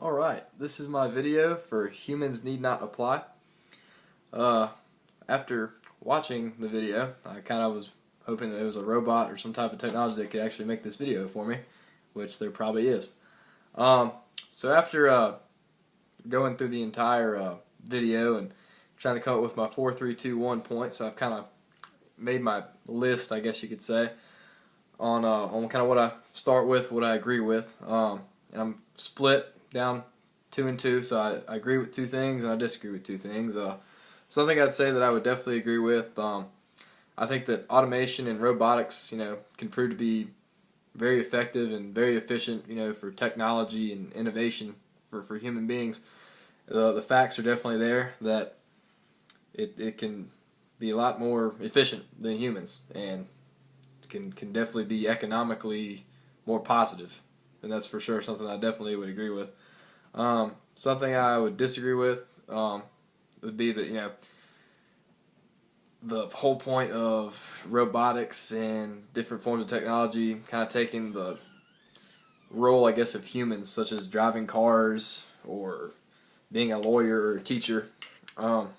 Alright, this is my video for Humans Need Not Apply. After watching the video, I kind of was hoping that it was a robot or some type of technology that could actually make this video for me, which there probably is. So after going through the entire video and trying to come up with my 4, 3, 2, 1 points, I've kind of made my list, I guess you could say, on kind of what I start with, what I agree with, and I'm split down 2 and 2, so I agree with 2 things and I disagree with 2 things. Something I'd say that I would definitely agree with, I think that automation and robotics, can prove to be very effective and very efficient, for technology and innovation for human beings. The facts are definitely there that it can be a lot more efficient than humans, and can definitely be economically more positive, and that's for sure something I definitely would agree with. Something I would disagree with would be that the whole point of robotics and different forms of technology kind of taking the role, I guess, of humans, such as driving cars or being a lawyer or a teacher. To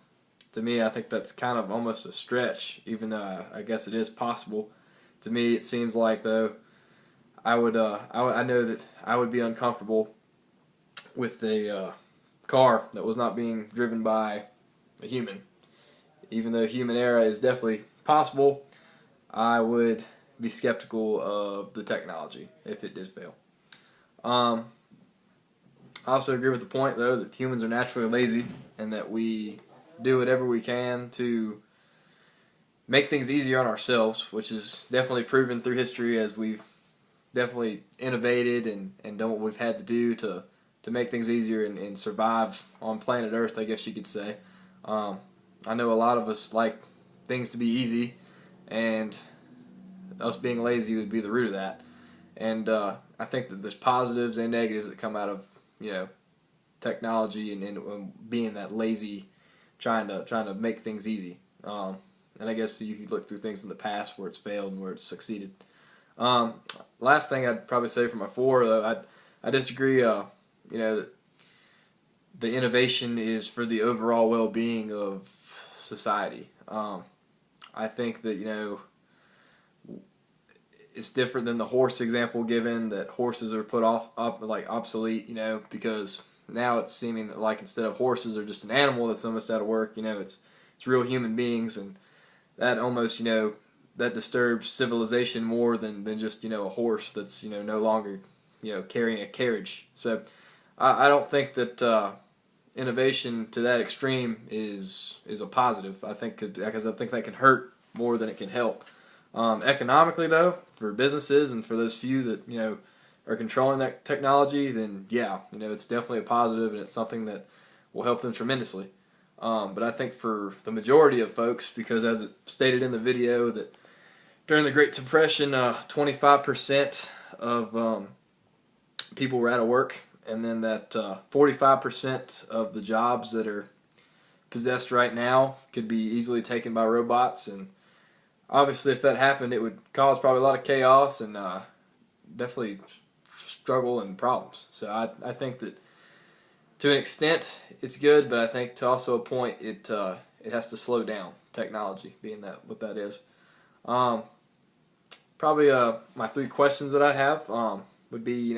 me, I think that's kind of almost a stretch, even though I guess it is possible. To me, it seems like, though, I know that I would be uncomfortable with a car that was not being driven by a human. Even though human error is definitely possible, I would be skeptical of the technology if it did fail. I also agree with the point, though, that humans are naturally lazy and that we do whatever we can to make things easier on ourselves, which is definitely proven through history as we've definitely innovated and done what we've had to do to make things easier and survive on planet Earth, I guess you could say. I know a lot of us like things to be easy, and us being lazy would be the root of that. And I think that there's positives and negatives that come out of technology and being that lazy, trying to make things easy. And I guess you could look through things in the past where it's failed and where it's succeeded. Last thing I'd probably say for my 4, though, I disagree. That the innovation is for the overall well-being of society. I think that it's different than the horse example given, that horses are put up like obsolete, because now it's seeming like instead of horses are just an animal that's almost out of work, it's real human beings, and that almost that disturbs civilization more than just a horse that's no longer carrying a carriage. So I don't think that innovation to that extreme is a positive. I think because I think that can hurt more than it can help. Economically, though, for businesses and for those few that are controlling that technology, then yeah, it's definitely a positive, and it's something that will help them tremendously. But I think for the majority of folks, because as it stated in the video, that during the Great Depression, 25% of people were out of work, and then that 45% of the jobs that are possessed right now could be easily taken by robots. And obviously, if that happened, it would cause probably a lot of chaos and definitely struggle and problems. So I think that to an extent it's good, but I think to also a point it has to slow down technology, being that what that is. Probably my 3 questions that I have would be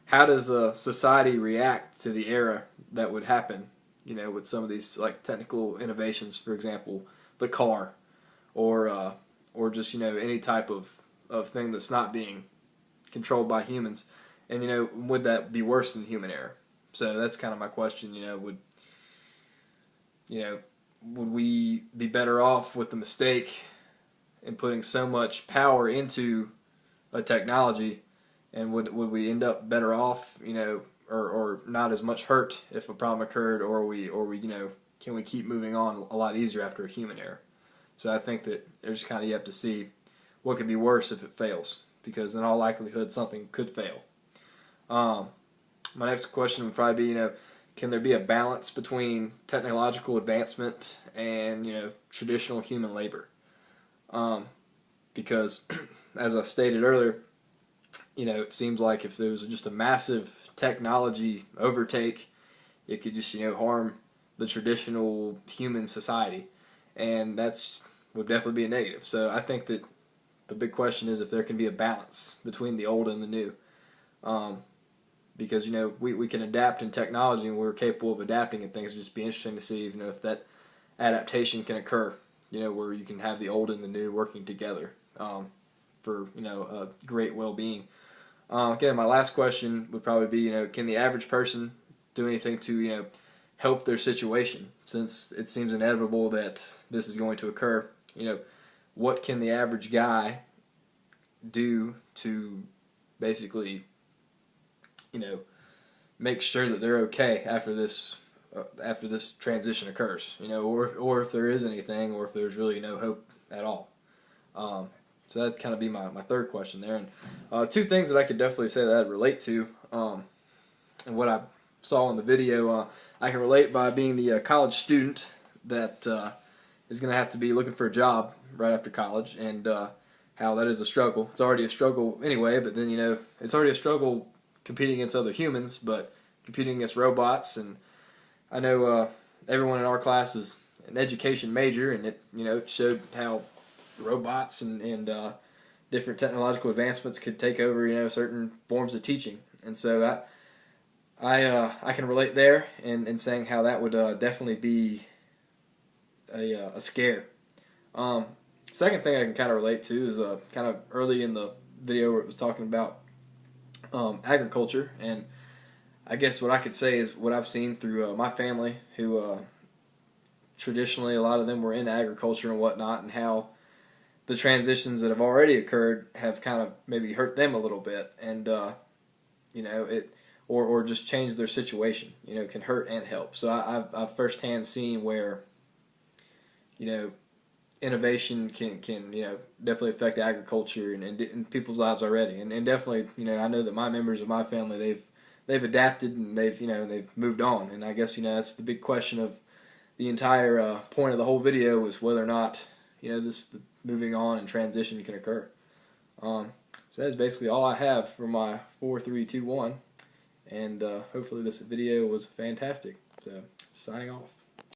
how does a society react to the era that would happen with some of these like technical innovations, for example the car, or just any type of thing that's not being controlled by humans, and would that be worse than human error? So that's kind of my question. Would we be better off with the mistake in putting so much power into a technology, and would we end up better off, or not as much hurt if a problem occurred, or we can we keep moving on a lot easier after a human error? So I think that there's kind of, you have to see what could be worse if it fails, because in all likelihood something could fail. My next question would probably be, can there be a balance between technological advancement and traditional human labor? Because as I stated earlier, it seems like if there was just a massive technology overtake, it could just, harm the traditional human society, and that's would definitely be a negative. So I think that the big question is if there can be a balance between the old and the new, because we can adapt in technology and we're capable of adapting and things. It'd just be interesting to see if that adaptation can occur, where you can have the old and the new working together for a great well-being. Again, my last question would probably be, can the average person do anything to help their situation, since it seems inevitable that this is going to occur? What can the average guy do to basically make sure that they're okay after this transition occurs, or if there is anything, or if there's really no hope at all. So that'd kind of be my third question there. And two things that I could definitely say that I'd relate to, and what I saw in the video, I can relate by being the college student that is going to have to be looking for a job right after college, and how that is a struggle. It's already a struggle anyway, but then it's already a struggle competing against other humans, but competing against robots. And I know everyone in our class is an education major, and it showed how robots and different technological advancements could take over certain forms of teaching. And so I can relate there in saying how that would definitely be a scare. Second thing I can kind of relate to is kind of early in the video where it was talking about agriculture, and I guess what I could say is what I've seen through my family, who traditionally a lot of them were in agriculture and whatnot, and how the transitions that have already occurred have kind of maybe hurt them a little bit, and or just changed their situation. Can hurt and help. So I've firsthand seen where innovation can definitely affect agriculture and people's lives already, and definitely I know that my members of my family, they've adapted, and they've moved on. And I guess that's the big question of the entire point of the whole video, was whether or not this moving on and transition can occur. So that's basically all I have for my 4, 3, 2, 1, and hopefully this video was fantastic. So signing off.